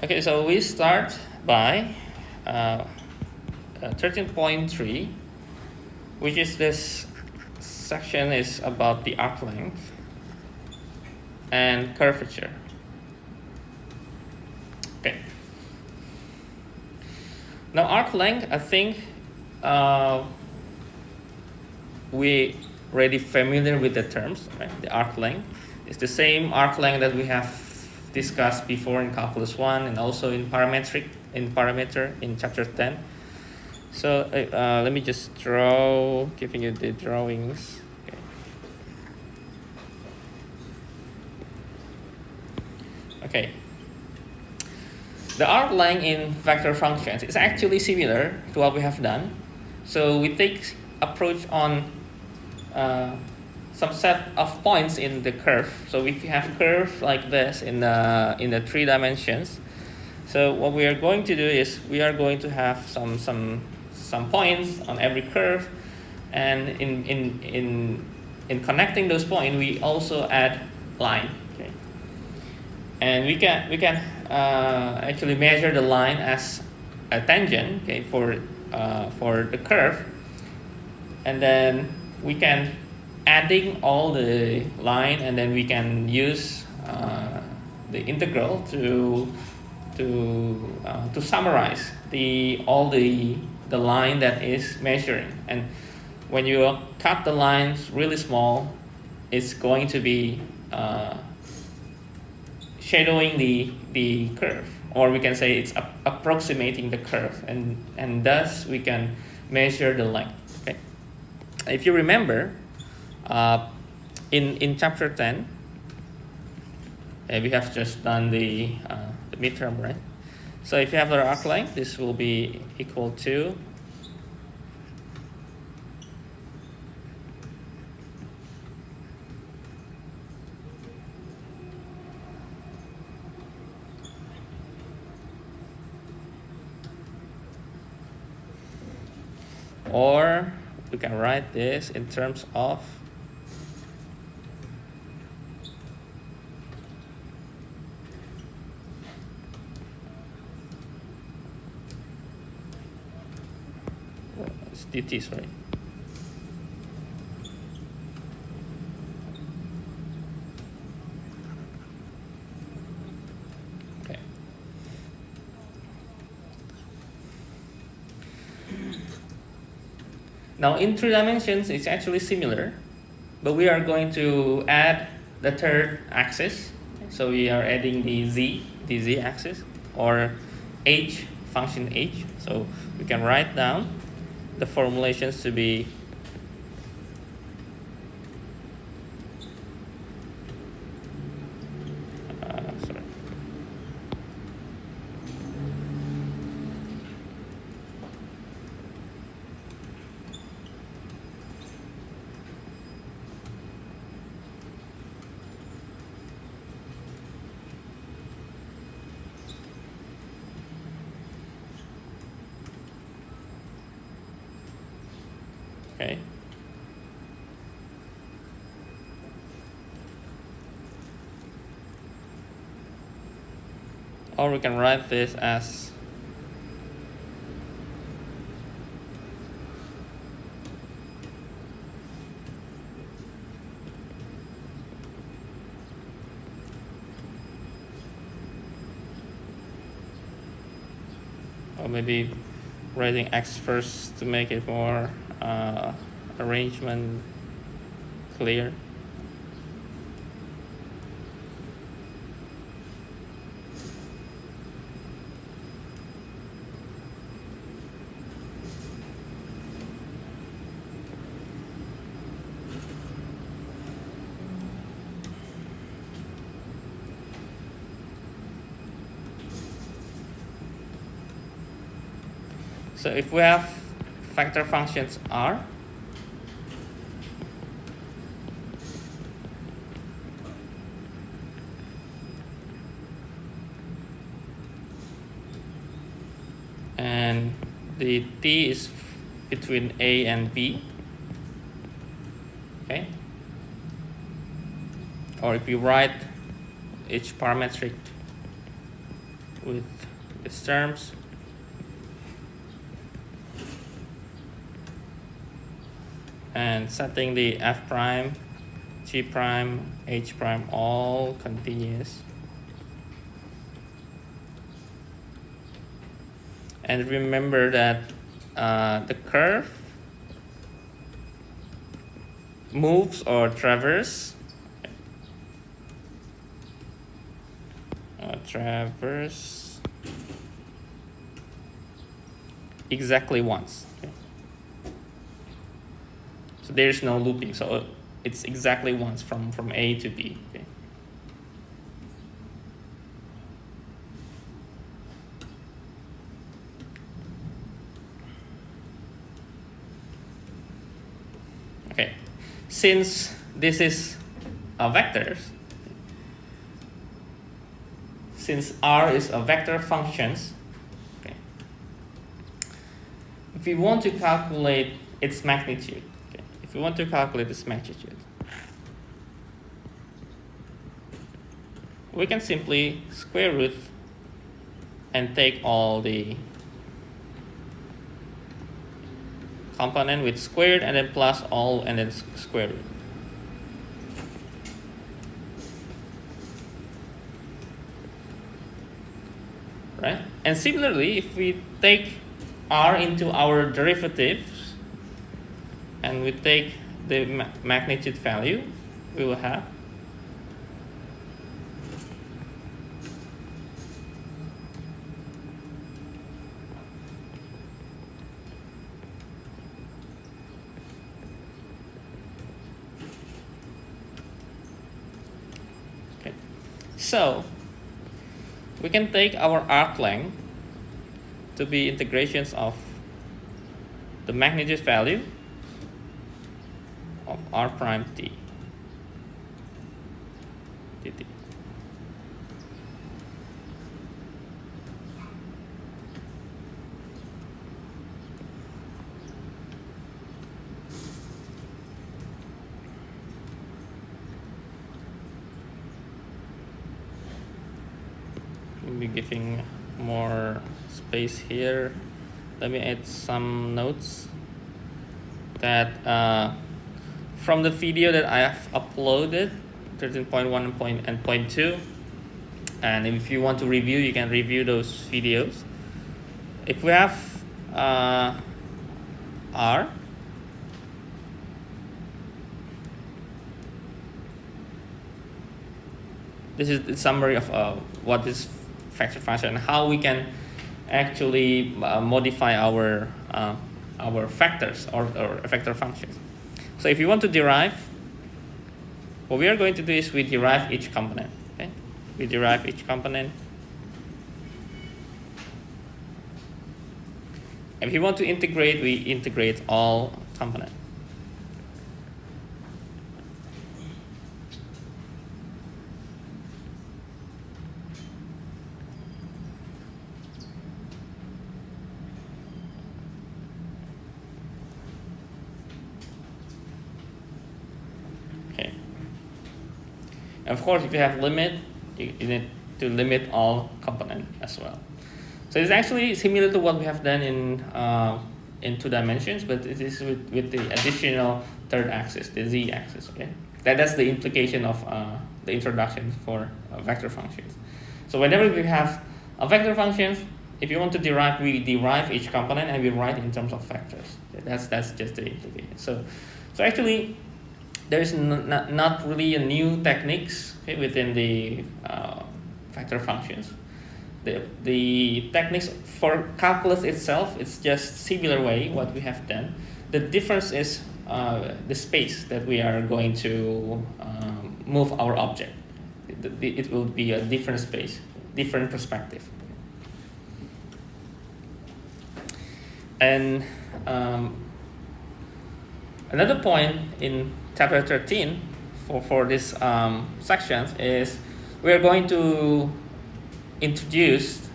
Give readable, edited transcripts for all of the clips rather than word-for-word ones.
Okay, so we start by 13.3, which is this section is about the arc length and curvature. Okay. Now arc length, I think we already familiar with the terms, right? The arc length is the same arc length that we have discussed before in calculus 1 and also in parameter in chapter 10. So let me just draw, giving you the drawings. Okay. The arc length in vector functions is actually similar to what we have done. So we take approach on some set of points in the curve. So if you have curve like this in the 3 dimensions, so what we are going to do is we are going to have some points on every curve, and in connecting those points we also add line. Okay, and we can actually measure the line as a tangent, okay, for the curve, and then we can adding all the line, and then we can use the integral to summarize all the line that is measuring. And when you cut the lines really small, it's going to be shadowing the curve, or we can say it's approximating the curve, and thus we can measure the length. Okay, if you remember, in chapter 10, we have just done the midterm, right? So if you have the arc length, this will be equal to or we can write this in terms of it's dt, sorry. Okay. Now in 3 dimensions, it's actually similar, but we are going to add the third axis. So we are adding the z axis, or h, function h. So we can write down the formulations to be sorry. Okay. Or we can write this as or maybe writing x first to make it more arrangement clear. So if we have vector functions R, and the t is between a and b, okay, or if you write each parametric with these terms. And setting the f prime, g prime, h prime all continuous. And remember that the curve moves or traverse exactly once. Okay. So there's no looping, so it's exactly once from A to B. Okay. Okay, since this is a vector, since R is a vector functions, okay, if we want to calculate its magnitude, okay, if we want to calculate its magnitude, we can simply square root and take all the component with squared and then plus all and then square root. Right? And similarly, if we take R into our derivatives and we take the magnitude value, we will have okay. So we can take our arc length to be integrations of the magnitude value of R prime t dt. We'll be giving more space here. Let me add some notes that from the video that I have uploaded, 13.1 and point 2, and if you want to review, you can review those videos. If we have R, this is the summary of what is vector function and how we can actually modify our vectors or vector functions. So if you want to derive, what we are going to do is we derive each component. Okay, we derive each component. And if you want to integrate, we integrate all components. Of course, if you have limit, you need to limit all component as well. So it's actually similar to what we have done in 2 dimensions, but it is with the additional third axis, the z-axis. Okay, that's the implication of the introduction for vector functions. So whenever we have a vector functions, if you want to derive, we derive each component and we write in terms of vectors. That's just the implication. So actually, there is not really a new techniques, okay, within the vector functions. The techniques for calculus itself, it's just similar way what we have done. The difference is the space that we are going to move our object. It will be a different space, different perspective. And another point in chapter 13 for this sections is we are going to introduce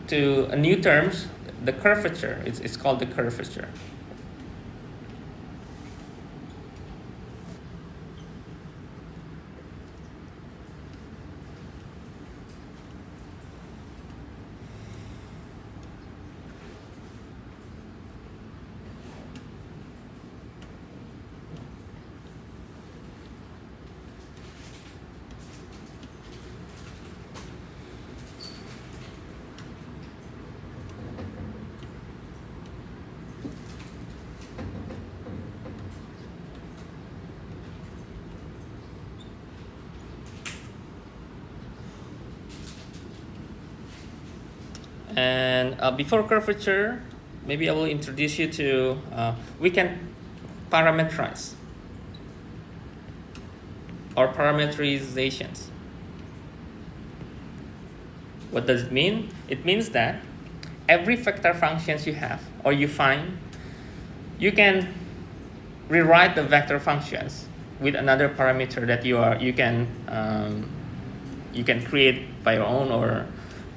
to a new terms, the curvature. It's called the curvature. And before curvature, maybe I will introduce you to, we can parameterize or parameterizations. What does it mean? It means that every vector functions you have or you find, you can rewrite the vector functions with another parameter that you can create by your own, or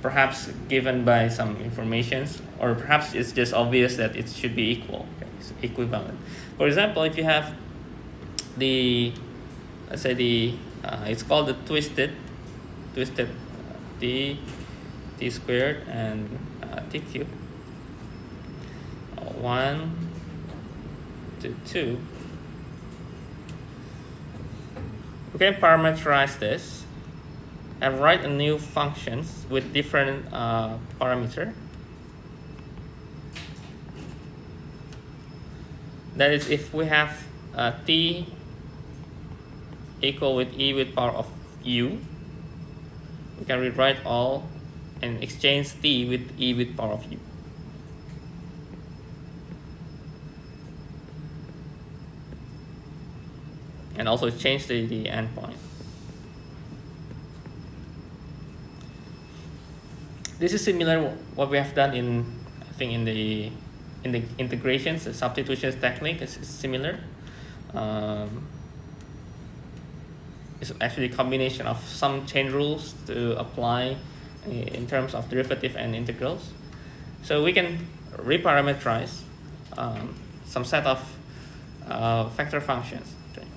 perhaps given by some informations, or perhaps it's just obvious that it should be equal, okay? It's equivalent. For example, if you have let's say it's called the twisted t squared and t cubed, 1 to 2. We can parameterize this and write a new functions with different parameter. That is, if we have t equal with e with power of u, we can rewrite all and exchange t with e with power of u. And also change the endpoint. This is similar what we have done in, I think, in the integrations. The substitution technique is similar. It's actually a combination of some chain rules to apply in terms of derivative and integrals. So we can reparameterize some set of vector functions. Okay.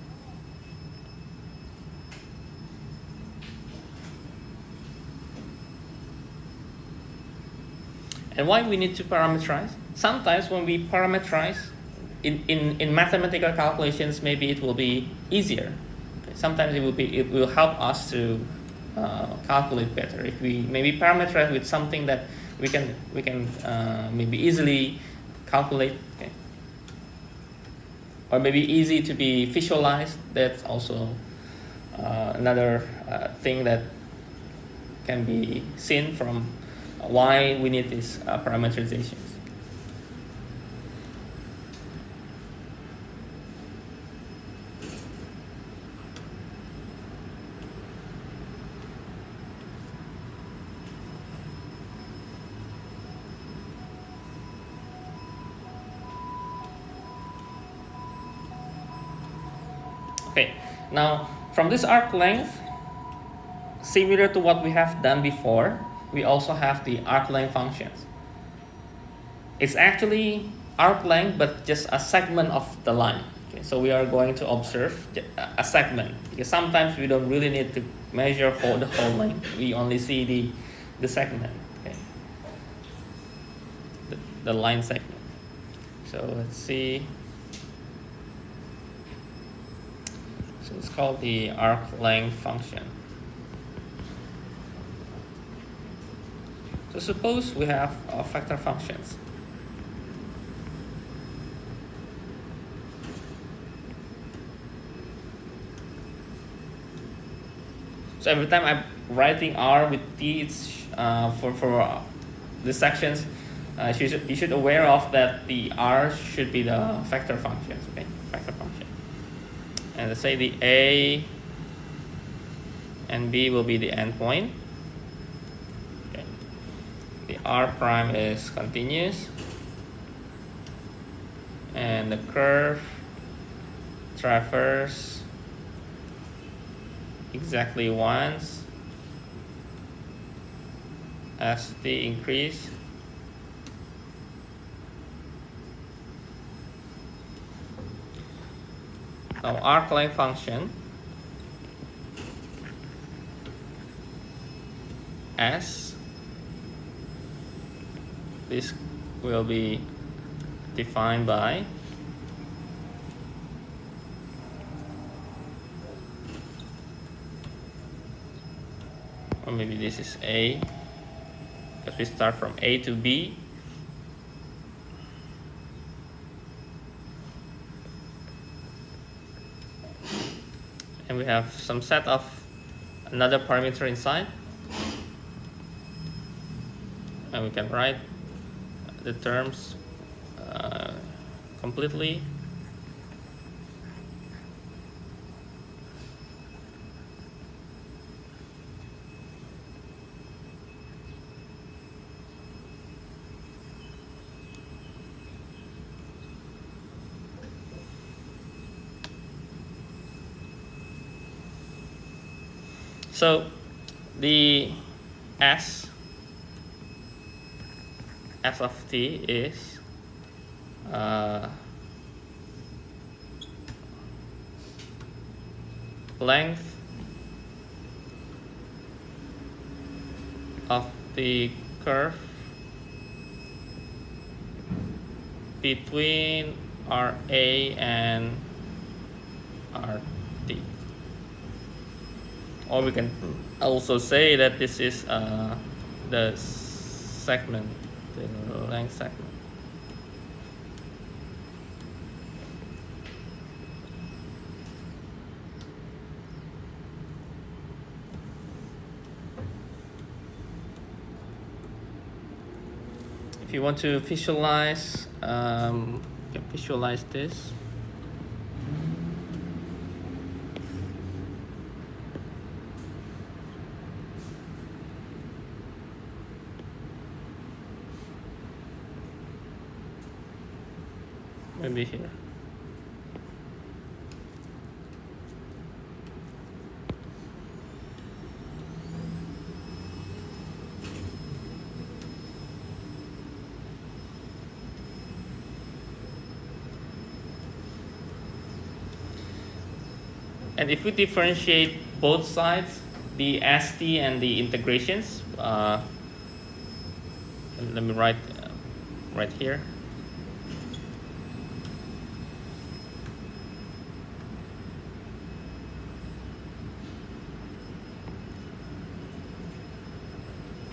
And why we need to parameterize? Sometimes when we parameterize in mathematical calculations, maybe it will be easier. Okay. Sometimes it will help us to calculate better if we maybe parameterize with something that we can maybe easily calculate. Okay. Or maybe easy to be visualized. That's also another thing that can be seen from why we need these parameterizations. Okay, now from this arc length, similar to what we have done before, we also have the arc length functions. It's actually arc length, but just a segment of the line. Okay, so we are going to observe a segment, because sometimes we don't really need to measure the whole length. We only see the segment, okay, the line segment. So let's see. So it's called the arc length function. So suppose we have vector functions. So every time I'm writing r with t, it's for the sections, you should aware of that the r should be the vector functions. Okay, vector function. And let's say the a and b will be the endpoint. Okay. The r prime is continuous, and the curve traverse exactly once as t increase. Now arc length function S, this will be defined by or maybe this is A, because we start from A to B. And we have some set of another parameter inside. and we can write the terms completely. So the s of t is length of the curve between RA and RT. Or we can also say that this is the segment, the length segment. If you want to visualize, you can visualize this. Maybe here. And if we differentiate both sides, the ST and the integrations, let me write right here.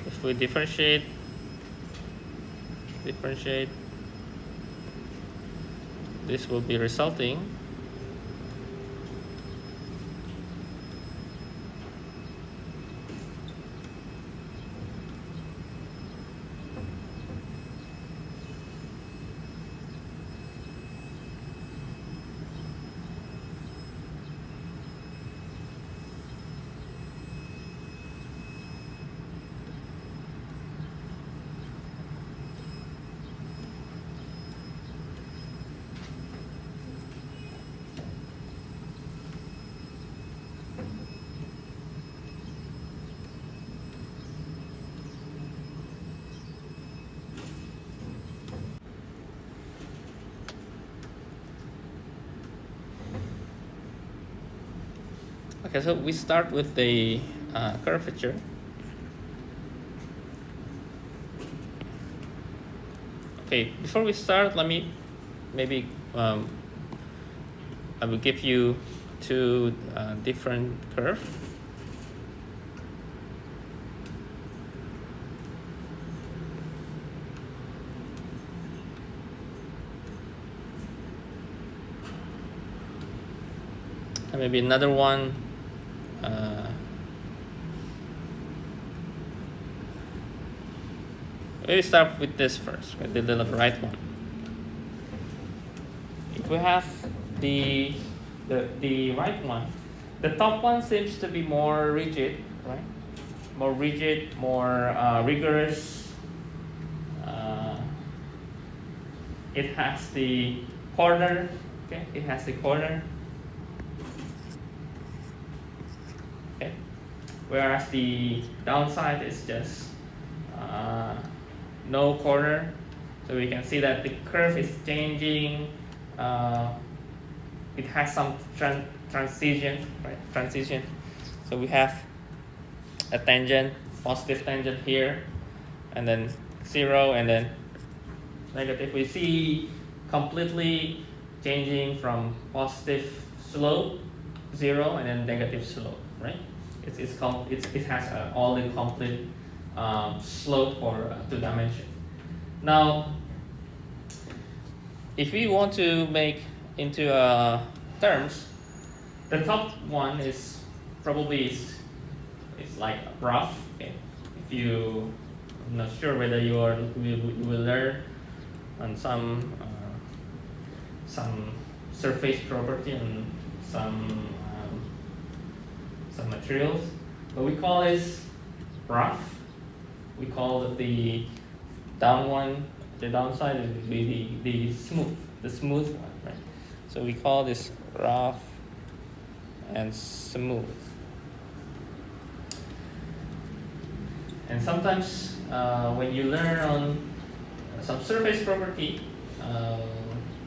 If we differentiate, this will be resulting okay, so we start with the curvature. Okay, before we start, let me maybe I will give you two different curves. And maybe another one. Maybe start with this first, with the right one. If we have the right one, the top one seems to be more rigid, right? More rigid, more rigorous. It has the corner. Okay, it has the corner. Okay, whereas the downside is just no corner. So we can see that the curve is changing. It has some transition, right? Transition. So we have a tangent, positive tangent here, and then 0, and then negative. We see completely changing from positive slope 0 and then negative slope, right? It has all the complete slope for 2 dimension. Now, if we want to make into terms, the top one is probably is like rough. Okay, if you I'm not sure whether you will learn on some surface property and some materials, but we call this rough. We call it the downside is the smooth one, right? So we call this rough and smooth. And sometimes when you learn on some surface property,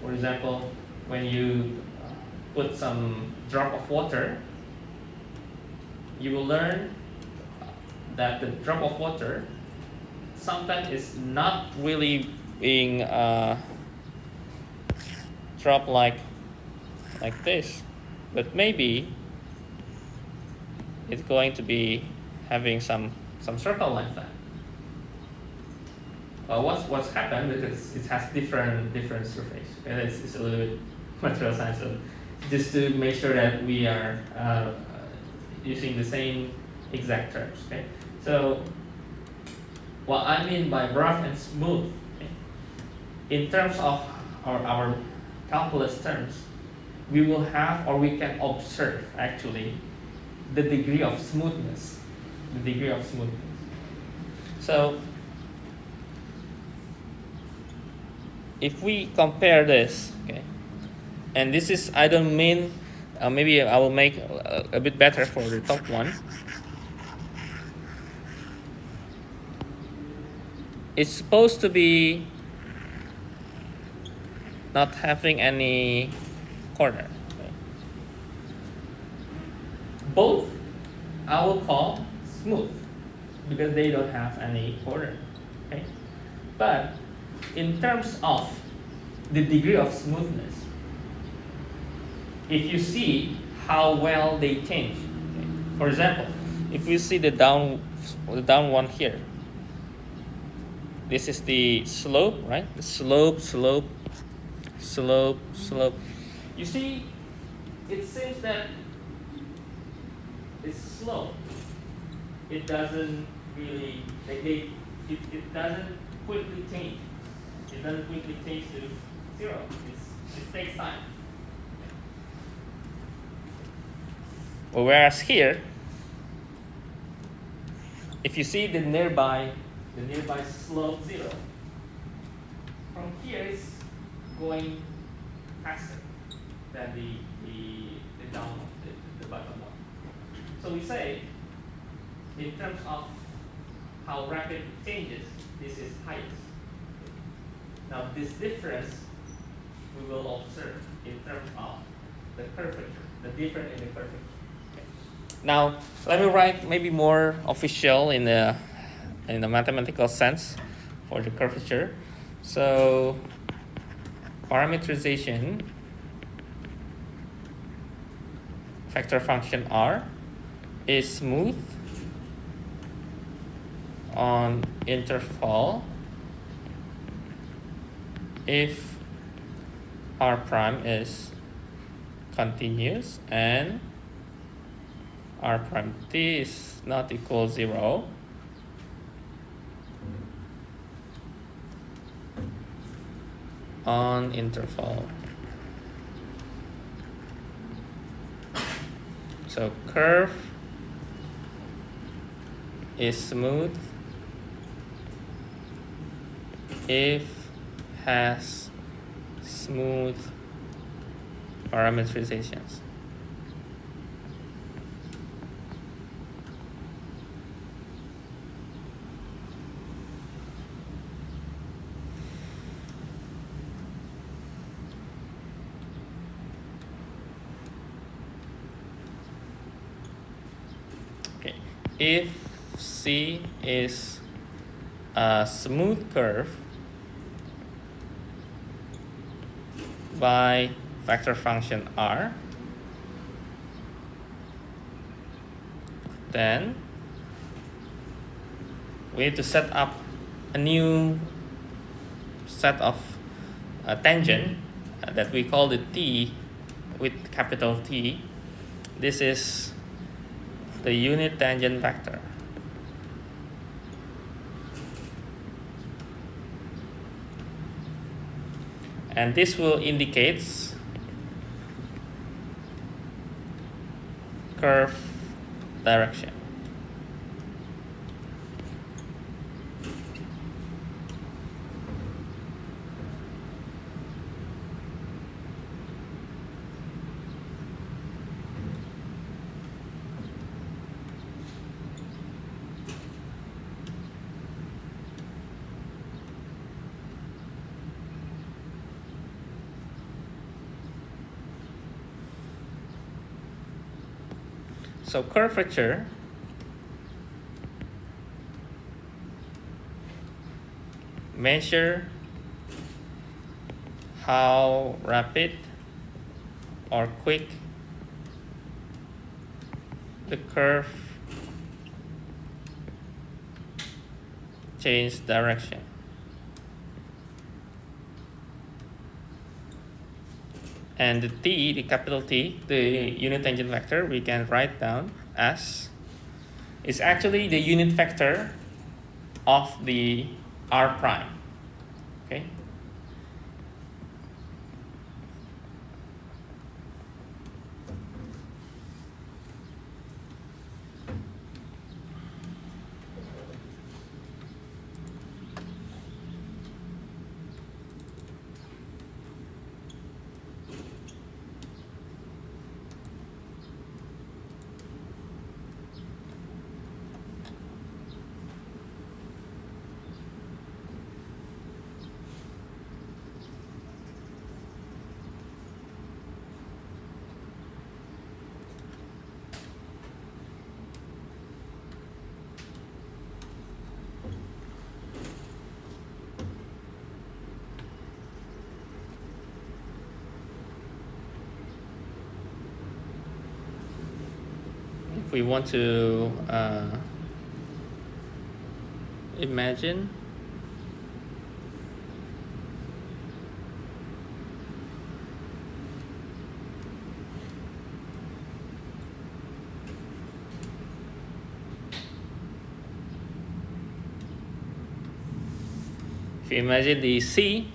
for example, when you put some drop of water, you will learn that the drop of water sometimes is not really being dropped like this, but maybe it's going to be having some circle like that. What's happened because it has different surface. Okay? It's a little bit material science, so just to make sure that we are using the same exact terms. Okay, so what I mean by rough and smooth, okay, in terms of our calculus terms, we will have, or we can observe actually the degree of smoothness. So if we compare this, okay, and this is, I don't mean, maybe I will make a bit better for the top one. It's supposed to be not having any corner. Okay. Both I will call smooth because they don't have any corner. Okay? But in terms of the degree of smoothness, if you see how well they change, okay? For example, if you see the down one here, this is the slope, right? The slope. You see, it seems that it's slow. It doesn't really, it doesn't quickly change. It doesn't quickly change to 0. It takes time. Well, whereas here, if you see the nearby slope 0, from here it's going faster than the down one, the bottom one. So we say, in terms of how rapid it changes, this is highest. Now this difference we will observe in terms of the curvature, the difference in the curvature. Okay. Now let me write maybe more official in the mathematical sense for the curvature. So parameterization vector function R is smooth on interval if R prime is continuous and R prime t is not equal 0 on interval. So curve is smooth if has smooth parameterizations. Okay, if C is a smooth curve by vector function R, then we need to set up a new set of tangent that we call the T with capital T. This is the unit tangent vector. And this will indicate curve direction. So curvature measure how rapid or quick the curve change direction. And the t, the capital T, the unit tangent vector, we can write down as is actually the unit vector of the r prime. Okay. If we want to imagine the C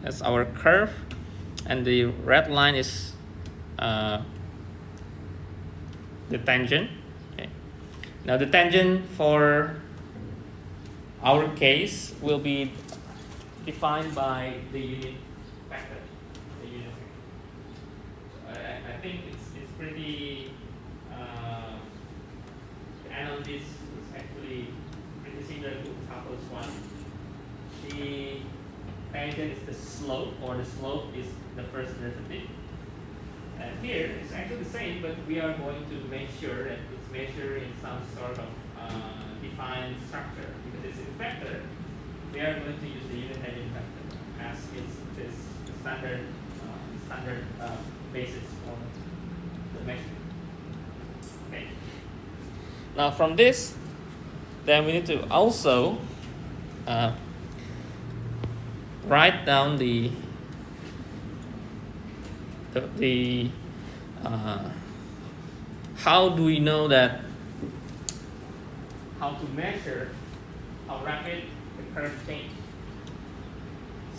as our curve, and the red line is the tangent. Okay. Now the tangent for our case will be defined by the unit vector. The unit vector. I think it's pretty. The analysis is actually pretty similar to Kaplan's one. The tangent is the slope, or the slope is the first derivative. And here it's actually the same, but we are going to make sure that it's measured in some sort of defined structure. Because it's in vector, we are going to use the unit tangent vector as this standard basis for the measurement. Okay. Now from this, then we need to also write down the how do we know that how to measure how rapid the curve change.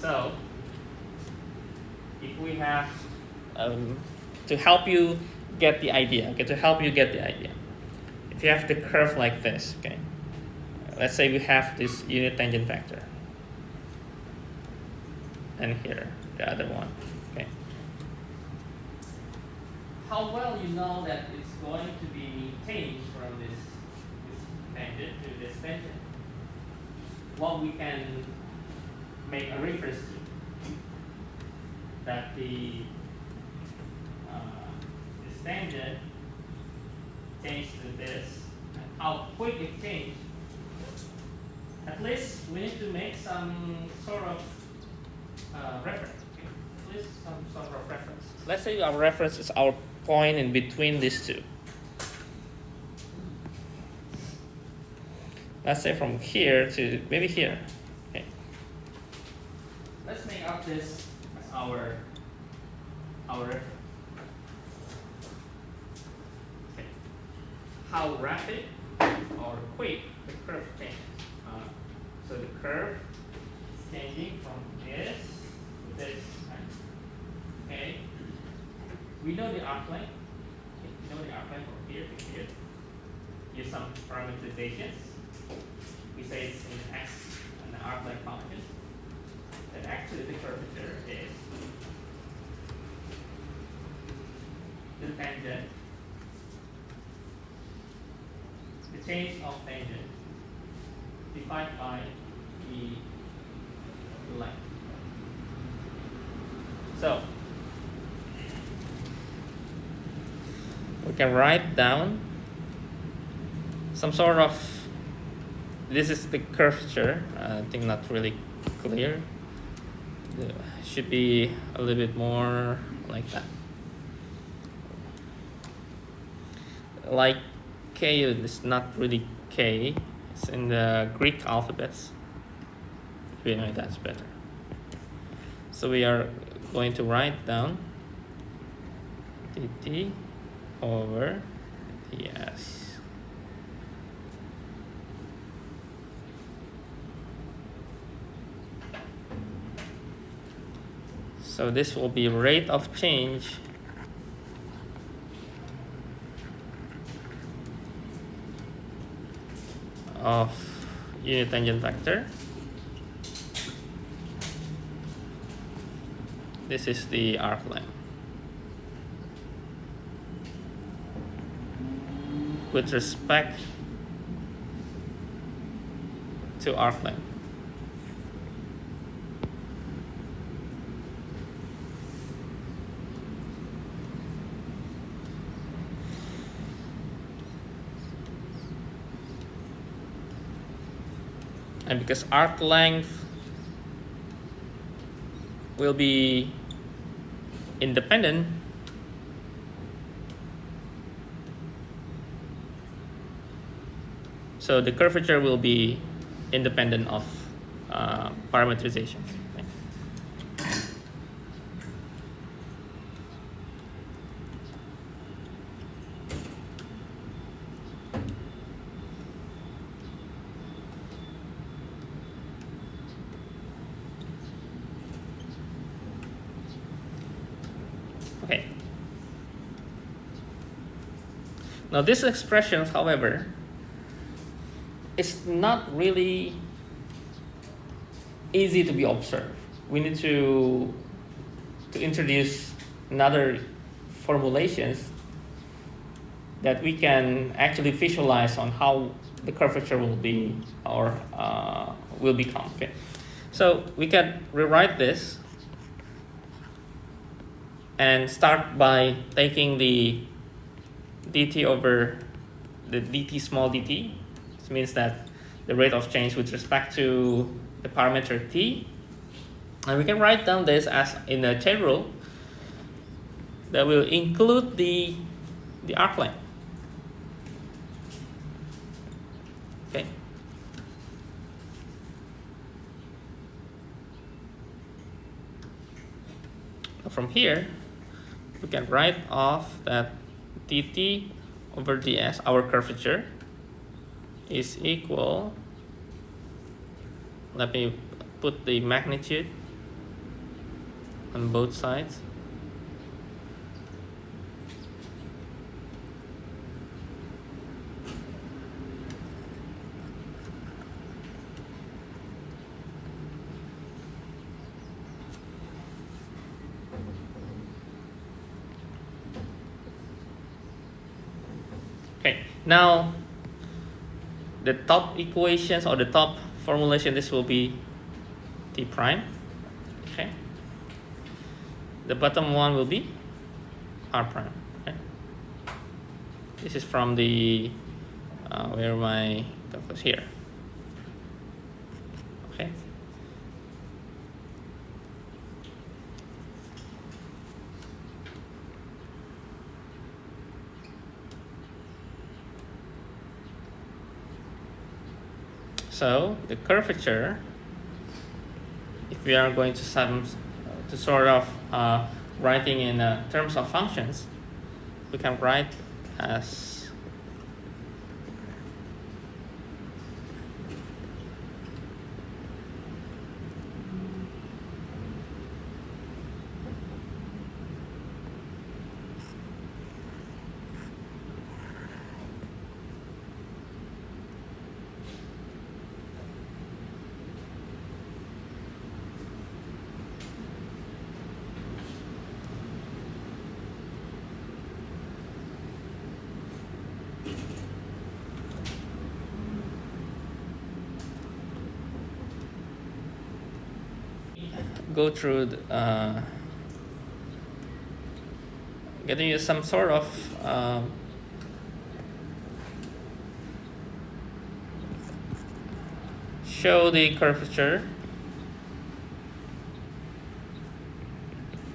So if we have to help you get the idea, if you have the curve like this, okay, let's say we have this unit tangent vector, and here the other one, okay. How well you know that it's going to be changed from this tangent to this tangent? Well, we can make a reference to that this tangent changed to this, and how quick it changed. At least we need to make some sort of reference. At least some sort of reference. Let's say our reference is our point in between these two. Let's say from here to maybe here. Okay. Let's make up this as our reference. Okay. How rapid or quick the curve changes. So the curve is changing from this to this. Okay. We know the arc length. Okay. We know the arc length from here to here. Use some parameterizations. We say it's in x and the arc length function. That actually the curvature is the tangent, the change of tangent divided by the length. So we can write down some sort of, this is the curvature. I think not really clear. Should be a little bit more like that. Like K is not really K, it's in the Greek alphabets. We know that's better. So we are going to write down dt over ds. So this will be rate of change of unit tangent vector. This is the arc length with respect to arc length. And because arc length will be independent, so the curvature will be independent of parameterizations. Okay. Now this expression, however, is not really easy to be observed. We need to introduce another formulations that we can actually visualize on how the curvature will be or will become. Okay. So we can rewrite this and start by taking the dt over the dt small dt. This means that the rate of change with respect to the parameter t. And we can write down this as in a chain rule that will include the arc length. Okay. From here, we can write off that dt over ds, our curvature, is equal, let me put the magnitude on both sides. Okay, now the top equations or the top formulation, this will be t prime. Okay, the bottom one will be r prime. Okay, this is from the where my calculus here. Okay. So the curvature, if we are going to sort of writing in terms of functions, we can write as go through getting you some sort of show the curvature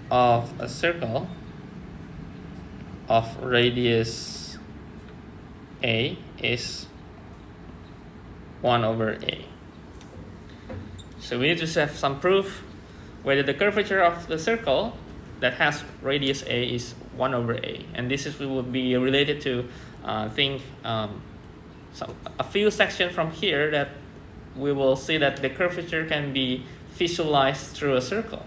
of a circle of radius a is 1 over a. So we need to have some proof whether the curvature of the circle that has radius a is 1 over a, and this will be related to a few sections from here that we will see that the curvature can be visualized through a circle.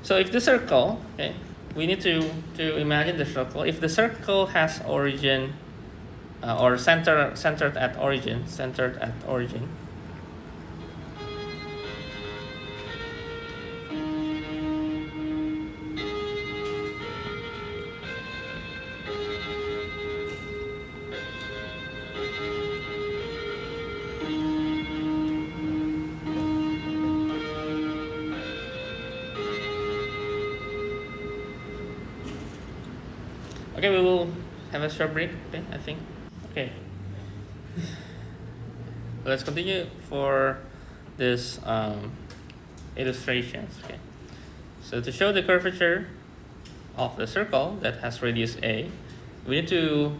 So if the circle, okay, we need to imagine the circle. If the circle has origin or centered at origin. Okay, we will have a short break, okay, I think. Okay. Let's continue for this illustrations. Okay. So to show the curvature of the circle that has radius a, we need to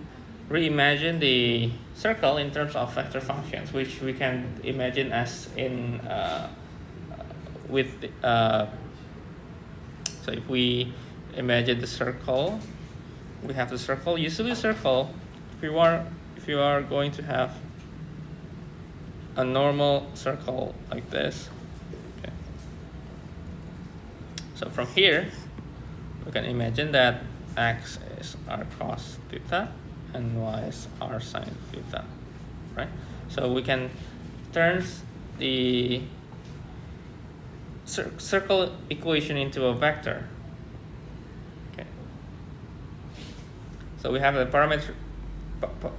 reimagine the circle in terms of vector functions, which we can imagine as in so if we imagine the circle, we have the circle. Usually circle, if you are going to have a normal circle like this, okay. So from here we can imagine that x is r cos theta and y is r sin theta, right? So we can turn the circle equation into a vector. So we have the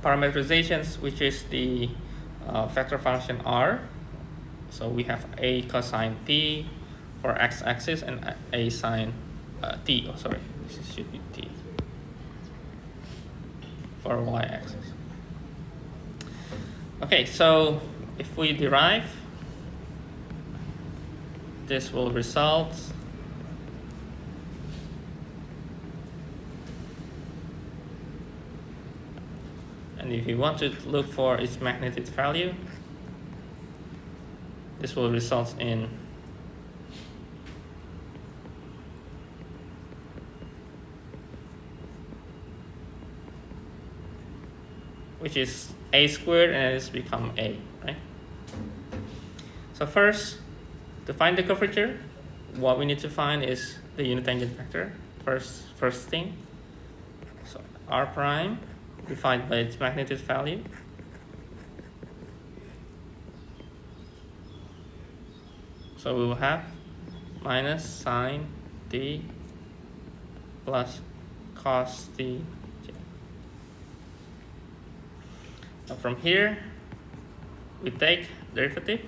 parameterizations, which is the vector function r. So we have a cosine t for x-axis and a sine t. Oh, sorry, this should be t for y-axis. Okay, so if we derive, this will result and if you want to look for its magnitude value, this will result in which is a squared, and it's become a, right? So first, to find the curvature, what we need to find is the unit tangent vector. First thing, so r prime defined by its magnitude value. So we will have minus sine t plus cos t. Now from here, we take derivative.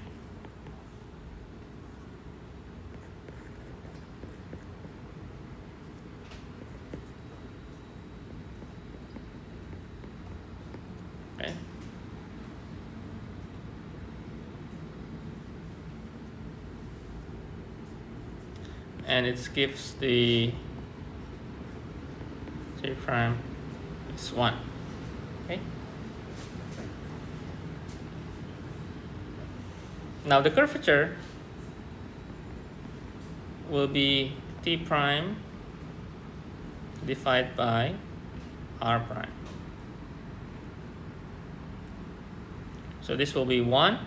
Okay. And it gives the J prime is 1. Okay. Now the curvature will be t prime divided by r prime. So this will be 1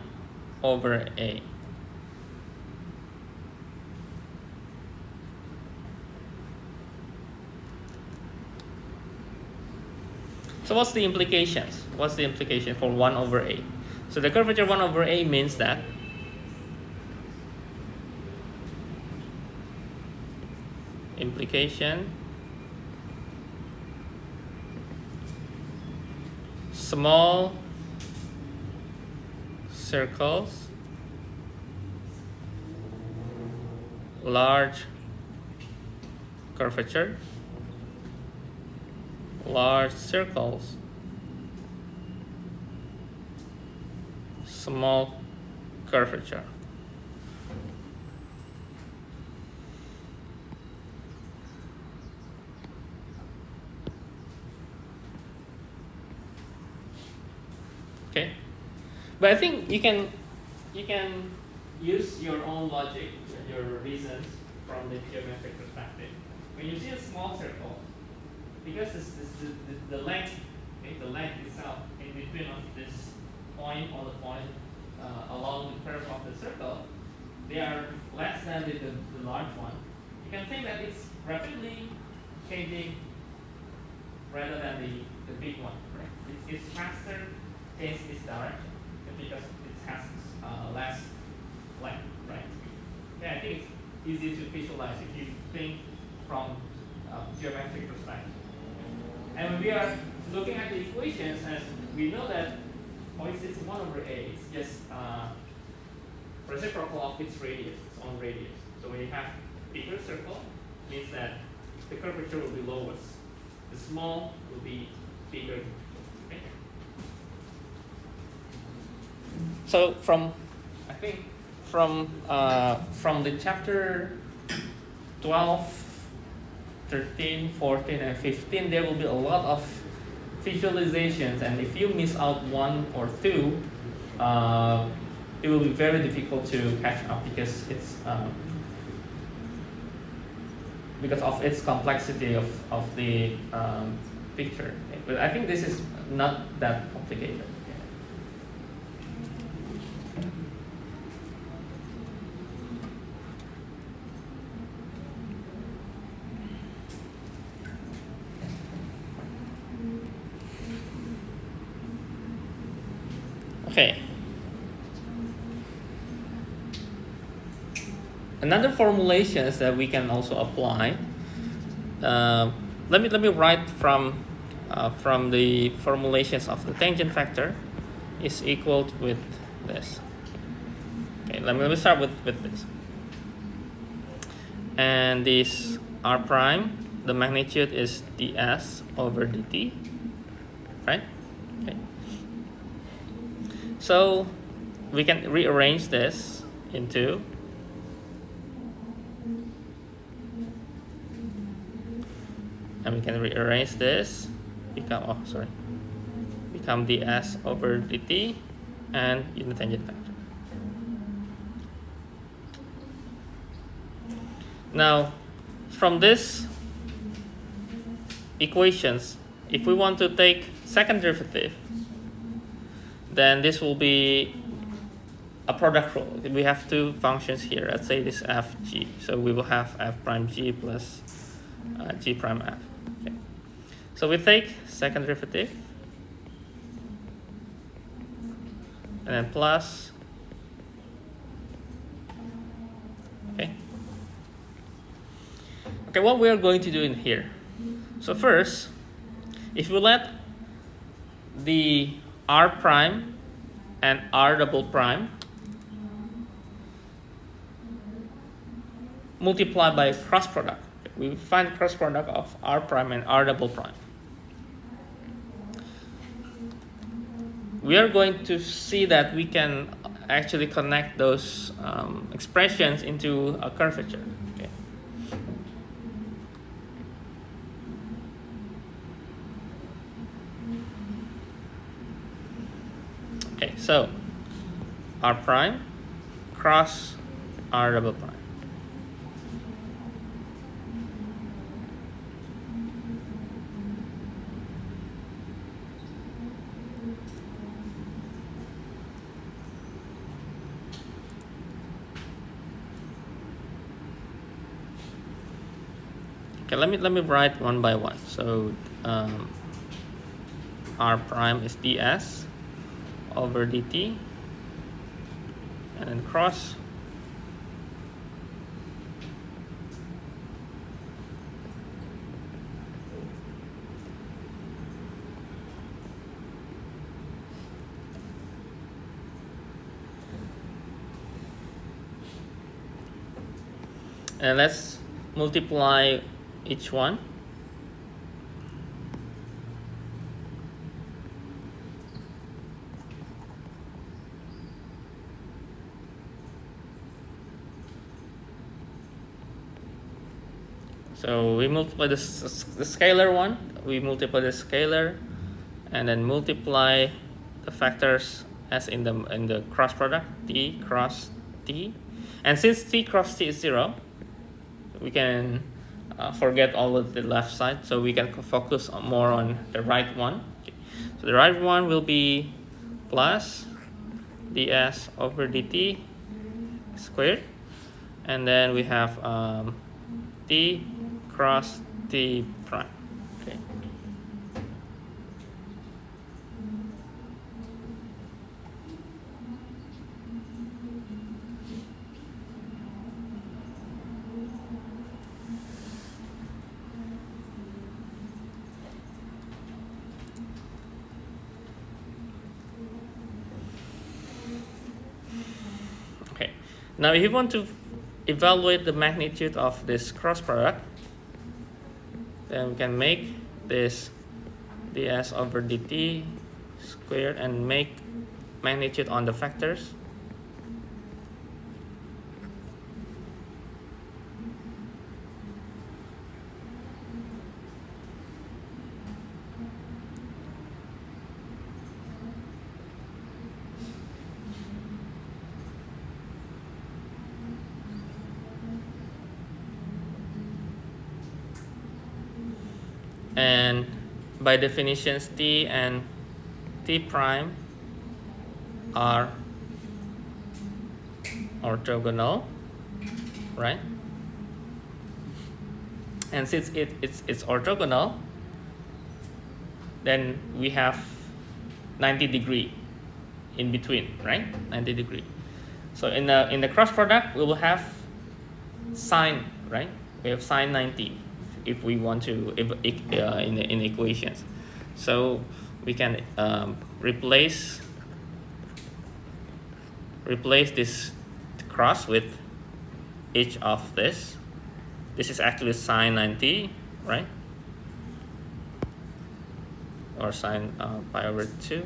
over a. So what's the implications? What's the implication for 1 over a? So the curvature 1 over a means that implication small circles, large curvature, large circles, small curvature. Okay, but I think you can use your own logic, your reasons from the geometric perspective. When you see a small circle, because the length, okay, the length itself in between of this point or the point along the curve of the circle, they are less than the large one. You can think that it's rapidly changing rather than the big one. Right? It's faster change its direction because it has less length, right? Yeah, I think it's easy to visualize if you think from geometric perspective. And when we are looking at the equations, and we know that it's 1 over a, it's just reciprocal of its radius, its own radius. So when you have bigger circle, it means that the curvature will be lowest. The small will be bigger. Okay? So from the chapter 12, 13, 14, and 15, there will be a lot of visualizations, and if you miss out one or two, it will be very difficult to catch up because it's because of its complexity of the picture. But I think this is not that complicated. Okay. Another formulations that we can also apply. Let me write from the formulations of the tangent factor is equal with this. Okay, let me start with this. And this r prime, the magnitude is ds over dt, right? Okay. So we can rearrange this into become ds over dt and unit tangent factor. Now from this equations, if we want to take second derivative, then this will be a product rule. We have two functions here. Let's say this f g. So we will have f prime g plus g prime f. Okay. So we take second derivative and then plus. Okay. Okay, what we are going to do in here. So first, if we let the r prime and r double prime multiply by cross product. We find cross product of r prime and r double prime. We are going to see that we can actually connect those expressions into a curvature. Okay. Okay, so r prime cross r double prime. Okay, let me write one by one. So r prime is ds over dt, and then cross And let's multiply each one. So we multiply the scalar one, we multiply the scalar, and then multiply the factors as in the cross product, t cross t. And since t cross t is 0, we can forget all of the left side, so we can focus more on the right one. Okay. So the right one will be plus ds over dt squared, and then we have t cross t prime. Okay. Okay. Now, if you want to evaluate the magnitude of this cross product, then we can make this ds over dt squared and make magnitude on the factors. And by definitions, t and t prime are orthogonal, right? And since it's orthogonal, then we have 90-degree in between, right? 90-degree. So in the cross product, we will have sine, right? We have sine 90 if we want to in equations. So we can replace this cross with each of this. This is actually sine 90, right? Or sine pi over 2.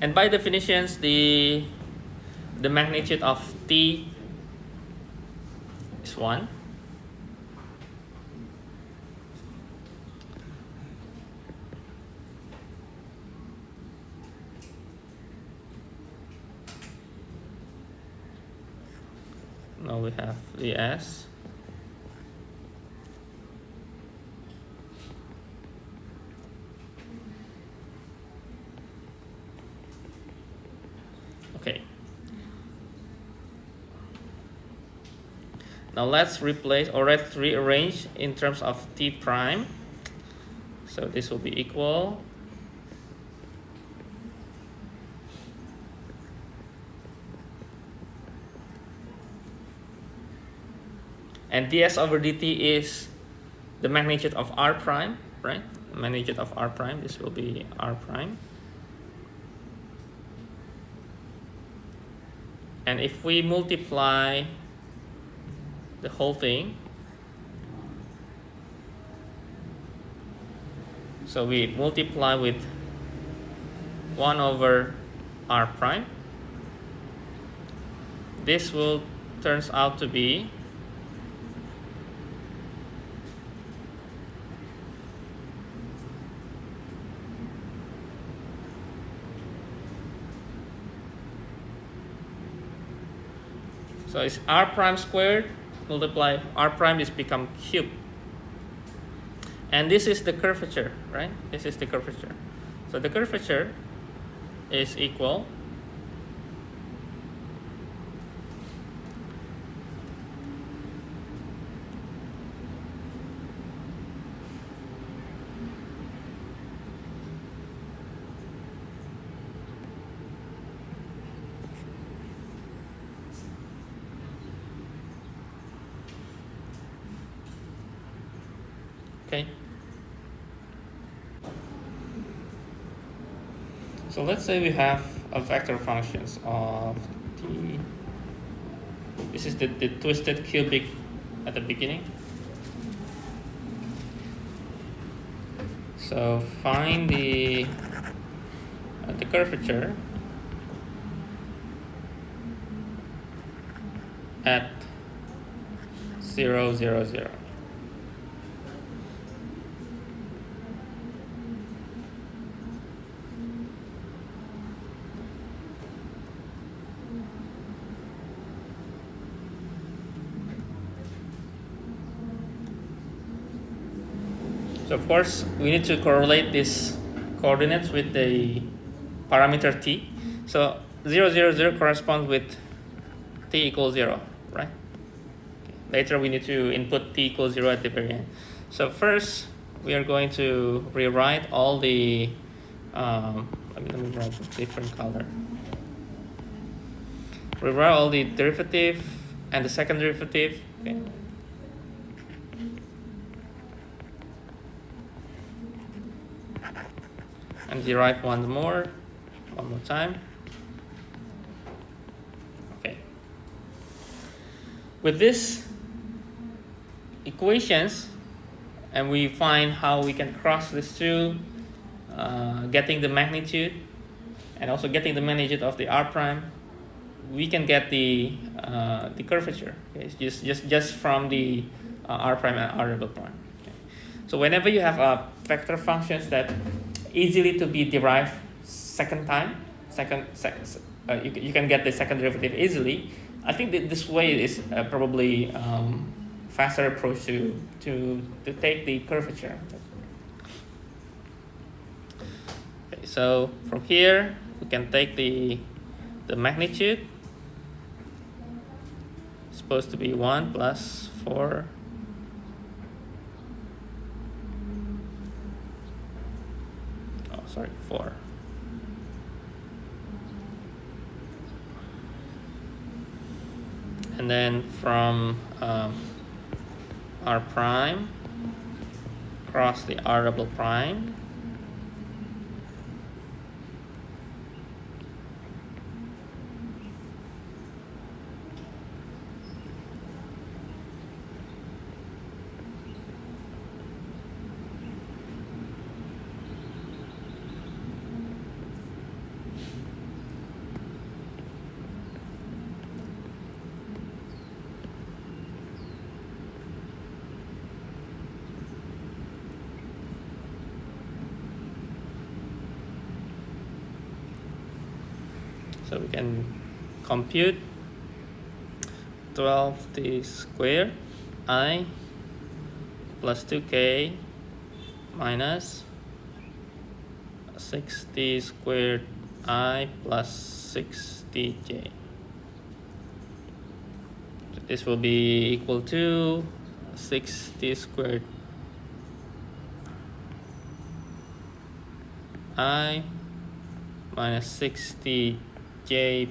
And by definitions, the magnitude of t is 1. Now we have the s. Okay. Now let's replace, or let's rearrange in terms of t prime. So this will be equal and ds over dt is the magnitude of r prime, right? Magnitude of r prime, this will be r prime. And if we multiply the whole thing, so we multiply with 1 over r prime, this will turns out to be so it's r prime squared multiply r prime is become cube. And this is the curvature, right? This is the curvature. So the curvature is equal okay. So let's say we have a vector functions of t. This is the twisted cubic at the beginning. So find the curvature at 0, 0, 0. So of course, we need to correlate these coordinates with the parameter t. So 0, 0, 0 corresponds with t equals 0, right? Okay. Later we need to input t equals 0 at the very end. So first, we are going to rewrite all the, let me write a different color. Rewrite all the derivative and the second derivative. Okay. And derive one more time. Okay. With this equations, and we find how we can cross these two, getting the magnitude and also getting the magnitude of the r prime, we can get the curvature. Okay? It's just from the r prime and r double prime. Okay? So whenever you have vector functions that easily to be derived second time, you can get the second derivative easily. I think that this way is probably faster approach to take the curvature. Okay, so from here we can take the magnitude. It's supposed to be 1 plus 4. Sorry, 4. And then from r prime cross the r double prime, so we can compute 12t squared I plus 2k minus 6t squared I plus 6tj. So this will be equal to 6t squared I minus 6tj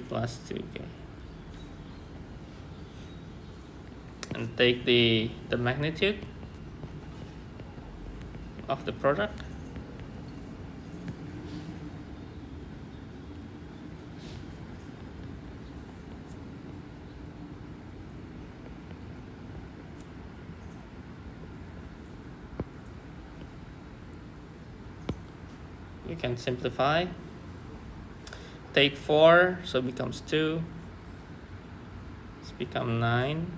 plus 2k, and take the magnitude of the product. We can simplify. Take 4, so it becomes 2. It's become 9.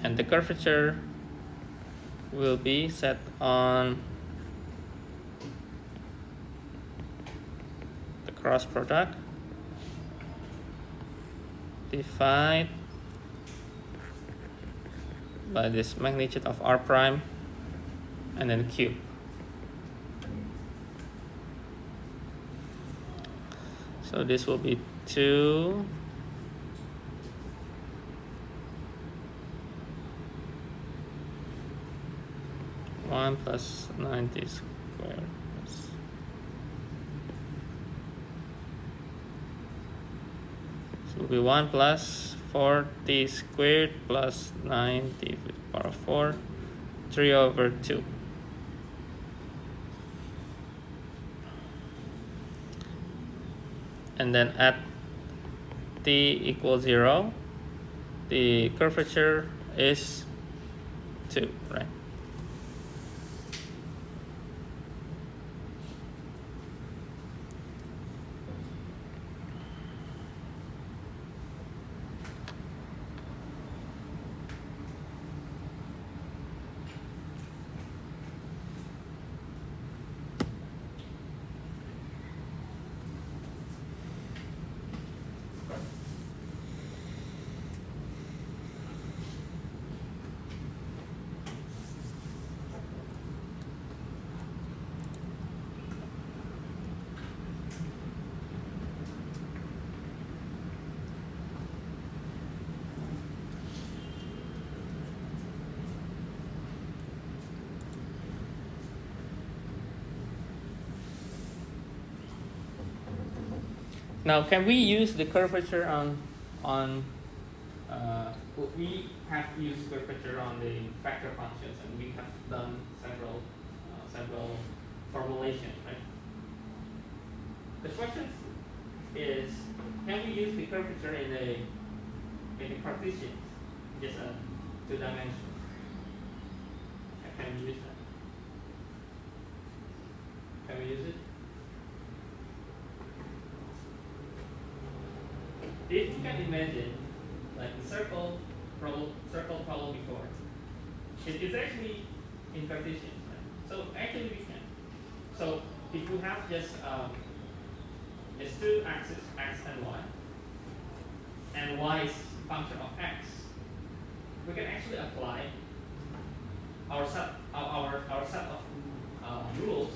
And the curvature will be set on the cross product divided by this magnitude of r prime and then cube. So this will be 2 1 plus 90 squared plus so it will be 1 plus 4t squared plus 9t to the power of 4, 3 over 2. And then at t equals 0, the curvature is 2, right? Now, can we use the curvature we have used curvature on the factor functions, and we have done several formulations, right? The question is, can we use the curvature in the Cartesian, just a 2 dimensions? Can we use that? Can we use it? If you can imagine, like the circle problem before, it is actually in Cartesian, right? So actually we can. So if you have just 2 axes, x and y, and y is function of x, we can actually apply our set of rules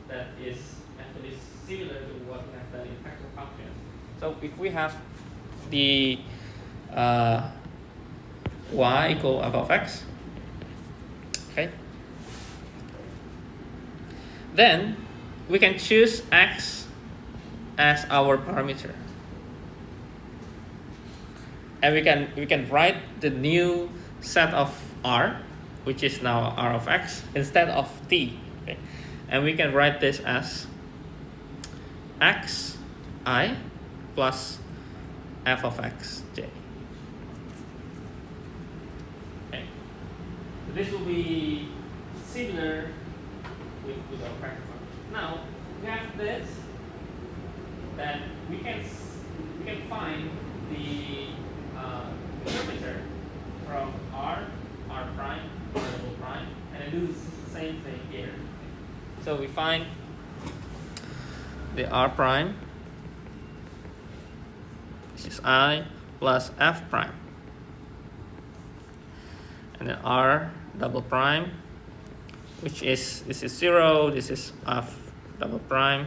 that is actually similar to what we have done in factor functions. So if we have the y equal f of x, okay, then we can choose x as our parameter, and we can write the new set of r, which is now r of x, instead of t, okay? And we can write this as x I plus f of x j. Okay. So this will be similar with our factor function. Now we have this, that we can find the curvature from r prime, r double prime, and then do the same thing here. So we find the r prime, this is I plus f prime, and then r double prime, which is, this is 0, this is f double prime,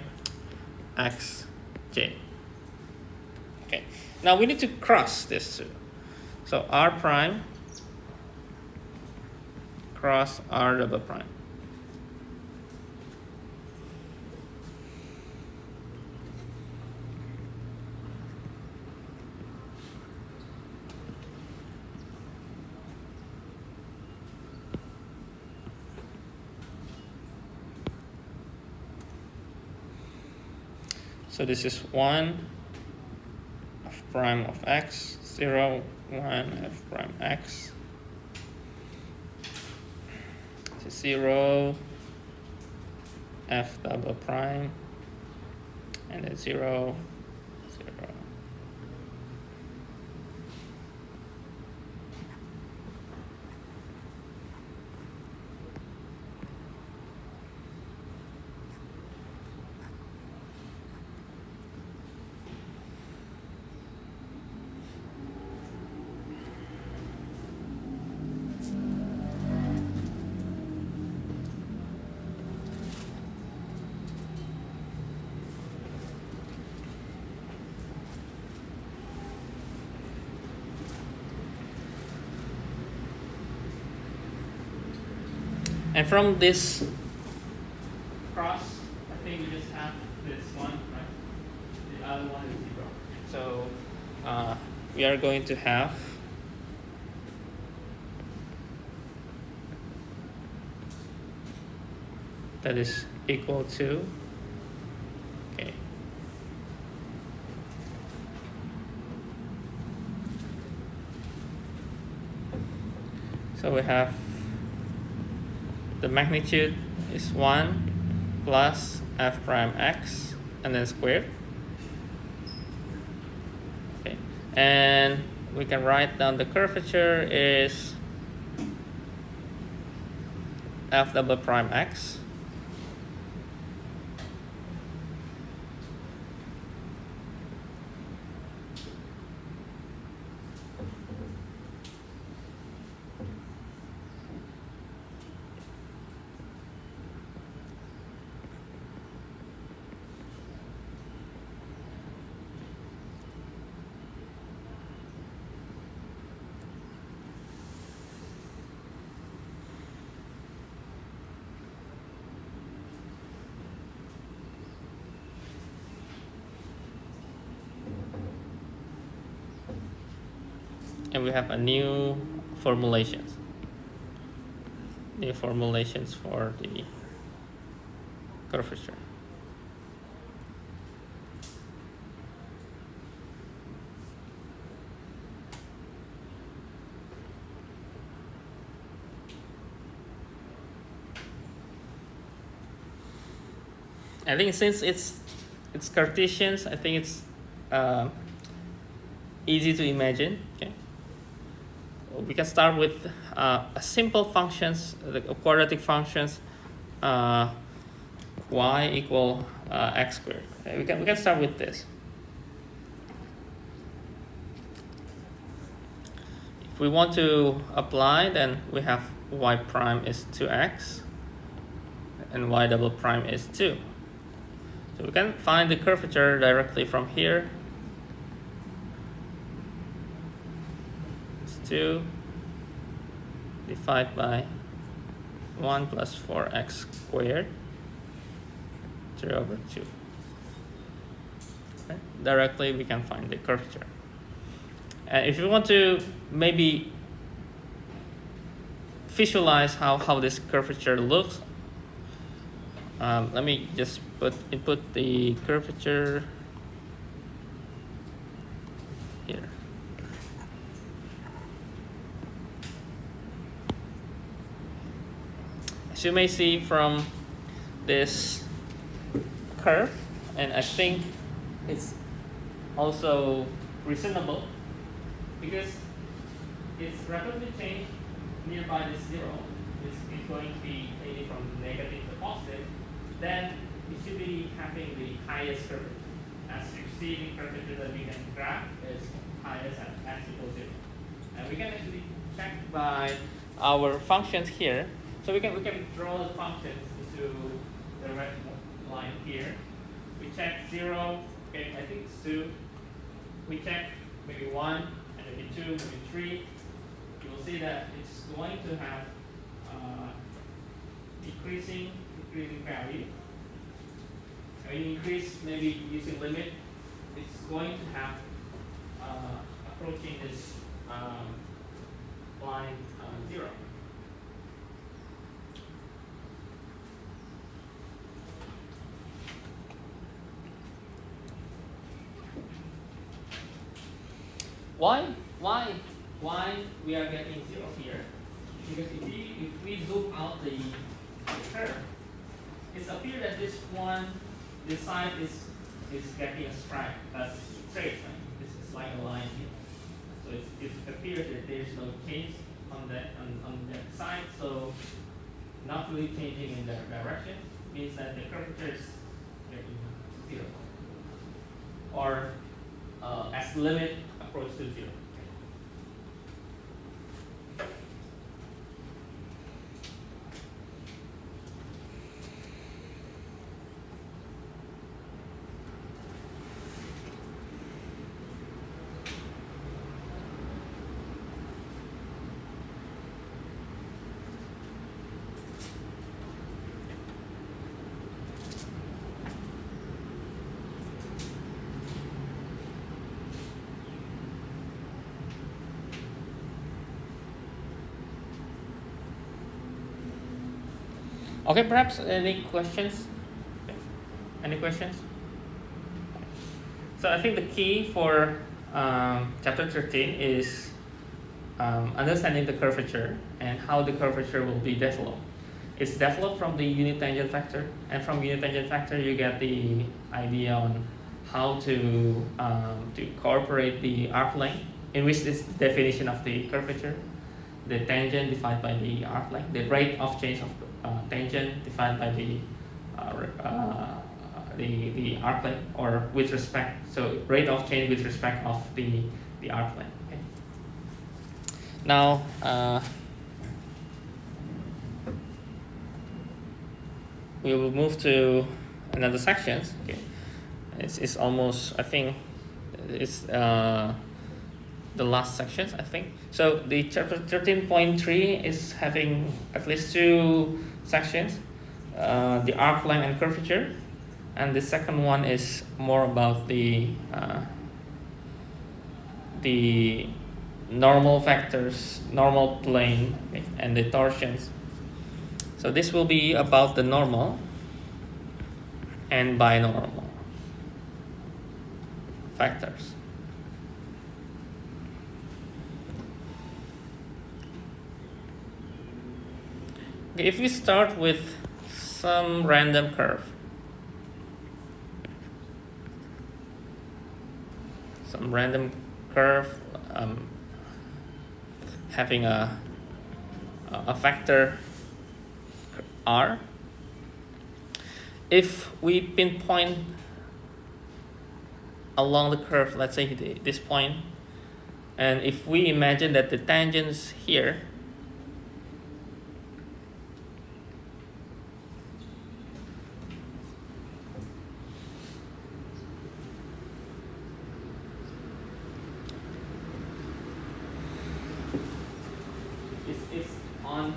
x j. Okay, now we need to cross this two. So r prime cross r double prime. So this is 1 f prime of x, 0, 1 f prime x. This is 0 f double prime, and then 0, 0. And from this cross, I think we just have this one, right? The other one is 0. So we are going to have that is equal to, okay, so we have the magnitude is 1 plus f prime x and then squared. Okay, and we can write down the curvature is f double prime x and we have a new formulations for the curvature. I think since it's Cartesians, I think it's easy to imagine. Okay, we can start with a simple functions, the quadratic functions, y equal x squared. Okay, we can start with this. If we want to apply, then we have y prime is 2x and y double prime is 2. So we can find the curvature directly from here. It's 2 divided by 1 plus 4x squared 3 over 2. Okay. Directly we can find the curvature. And if you want to maybe visualize how this curvature looks, let me just input the curvature here. As you may see from this curve, and I think it's also reasonable because it's rapidly changed nearby this zero. This is going to be changing from negative to positive. Then we should be having the highest curvature. As you see, the curvature that we can graph is highest at x equals 0. And we can actually check by our functions here. So we can draw the functions into the red line here. We check 0, okay, I think it's 2. We check maybe 1, and maybe 2, maybe 3. You will see that it's going to have decreasing value. When you increase, maybe using limit, it's going to have approaching this line 0. Why we are getting 0 here? Because if we zoom out the curve, it appears that this side is getting a stripe that's straight. Right? This is like a line here. So it appears that there's no change on that side. So not really changing in that direction means that the curvature is getting 0, or as limit approach to 0. Okay, perhaps any questions? Okay. Any questions? So I think the key for chapter 13 is understanding the curvature and how the curvature will be developed. It's developed from the unit tangent factor, and from unit tangent factor you get the idea on how to incorporate the arc length, in which is the definition of the curvature, the tangent divided by the arc length, the rate of change of tangent divided by the arc length, or with respect, so rate of change with respect of the arc length. Okay. Now we will move to another sections. Okay, it's almost, I think it's the last sections, I think. So the chapter 13.3 is having at least 2 sections, the arc length and curvature, and the second one is more about the normal factors, normal plane, okay, and the torsions. So this will be about the normal and binormal factors. Okay, if we start with some random curve, having a factor r. If we pinpoint along the curve, let's say this point, and if we imagine that the tangents here is on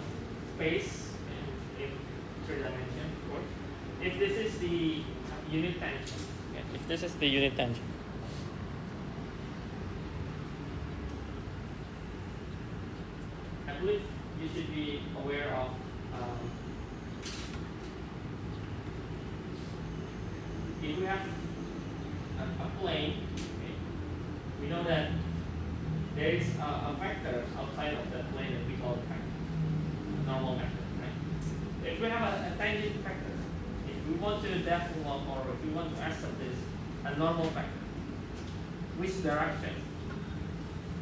space in 3 dimensions. If this is the unit tangent, if this is the unit tangent, I believe you should be aware of if we have a plane, okay, we know that there is a vector outside of that plane that we call a factor, a normal vector, right? If we have a tangent vector, if we want to develop, or if we want to establish a normal vector, which direction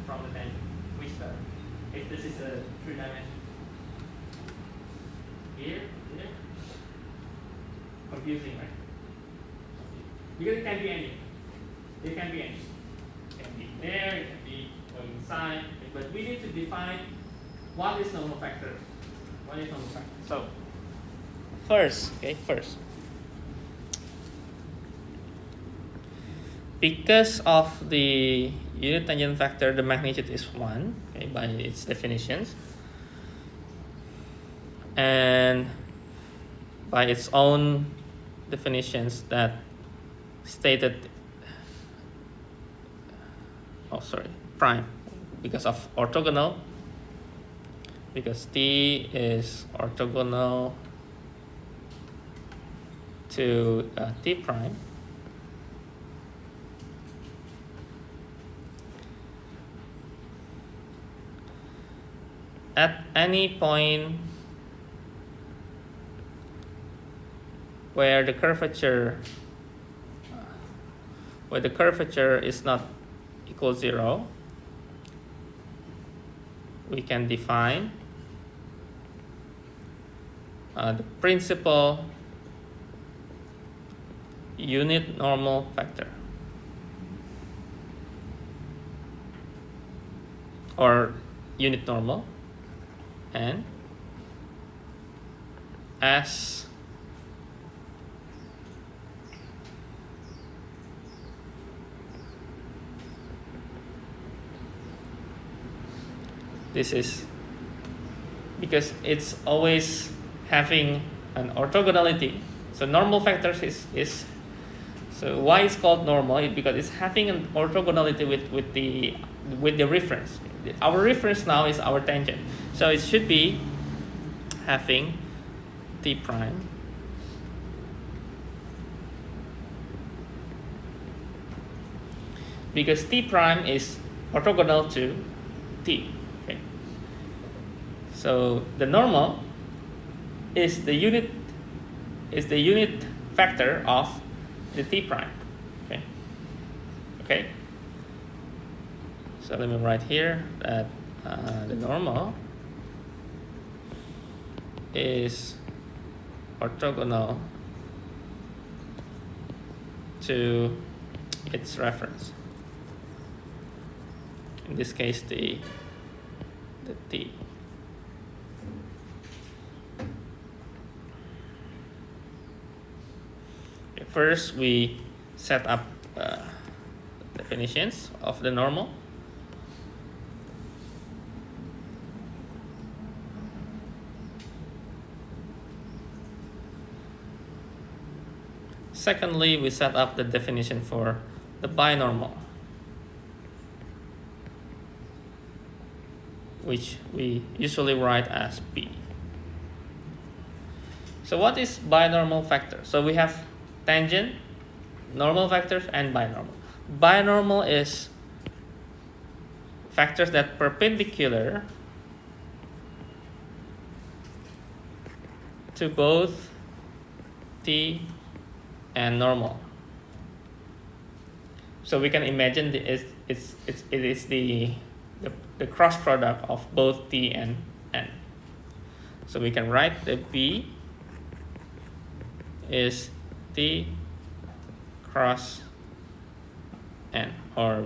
from the tangent? Which direction? If this is a 3 dimension, here, confusing, right? Because it can be any. It can be any. It can be there, it can be going inside, but we need to define what is normal factor. What is normal factor? So first, because of the unit tangent factor, the magnitude is 1, okay, by its definitions, and by its own definitions that stated, prime, because of orthogonal, because T is orthogonal to T prime, at any point where the curvature is not equal 0, we can define the principal unit normal factor, or unit normal, and as this is because it's always having an orthogonality. So normal factors is so why it's called normal? Because it's having an orthogonality with the reference. Our reference now is our tangent, so it should be having t prime because t prime is orthogonal to t. Okay. So the normal is the unit factor of the t prime. Okay. Okay. So let me write here that the normal is orthogonal to its reference. In this case, the t. Okay, first, we set up definitions of the normal. Secondly, we set up the definition for the binormal, which we usually write as B. So what is binormal factor? So we have tangent, normal factors, and binormal. Binormal is factors that perpendicular to both t and normal. So we can imagine it is the cross product of both t and n. So we can write that B is t cross n, or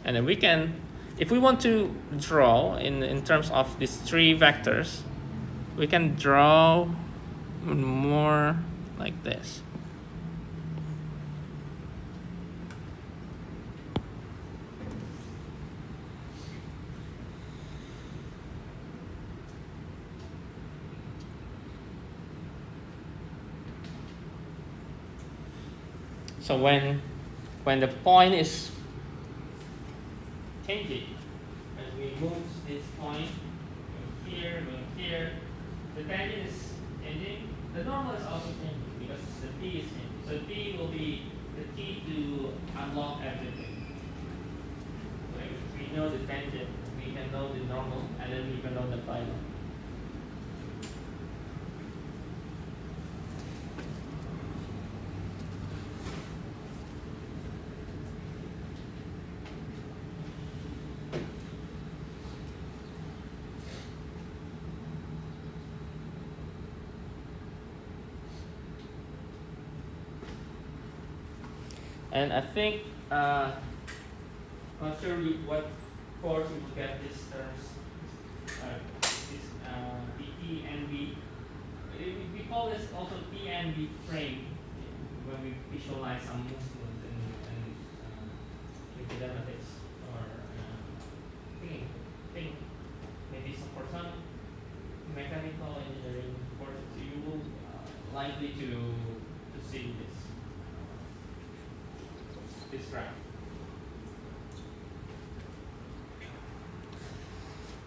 and then we can, if we want to draw in terms of these three vectors, we can draw more like this. So when the point is changing, as we move this point from here, the tangent is changing. The normal is also changing because the t is changing. So t will be the key to unlock everything. So if we know the tangent, we can know the normal, and then we can know the binormal. And I think, not sure what course you will get these terms, T and B. We call this also T and B frame when we visualize some movement and kinematics or thinking. Maybe for some mechanical engineering courses, you will likely to see this graph.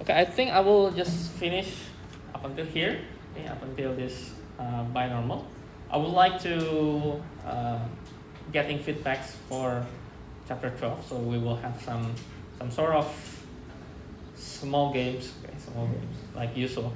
Okay, I think I will just finish up until here, okay, up until this binormal. I would like to getting feedbacks for chapter 12, so we will have some sort of small games, okay, like usual.